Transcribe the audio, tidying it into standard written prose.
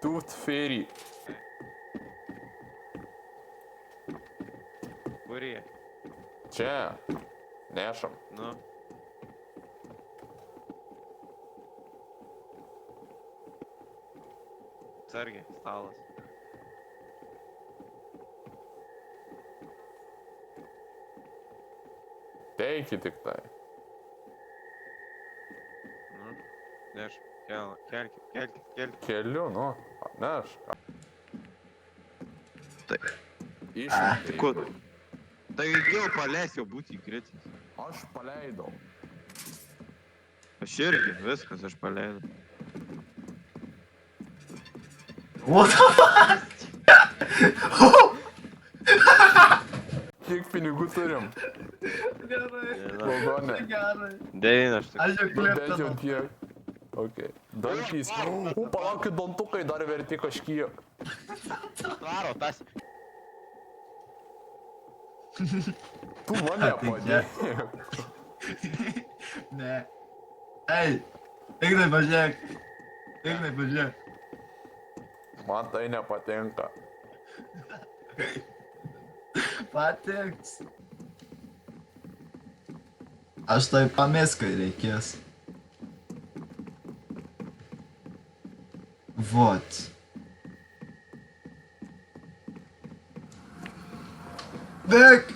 Tooth Fairy. Kurį? Čia. Nešam. Nu. Sargiai, stalas. Teiki tik tai. Nu. Neš, kelkit. Keliu, nu. Nešk. Tai. Išimtai. Kur? Tai jau paleis, jau būti įkritęs. Aš paleidau. Aš irgi, viskas, aš paleidau. What the fuck? Kiek pinigų turim? Gerai. Vagone. Gerai. 9 tik. Aš jau Nu, bent jau klėptinu. tiek. Ok. Dantys. Palaukit, dantukai dar verti kažkiek. Tvaro, tas. Tu mane padėk. Ne. Ei, Ignai, pažiūrėk. Ignai, pažiūrėk. Man tai nepatinka. Patiks. Aš tai pamės, kai reikės. Vot. Bėk!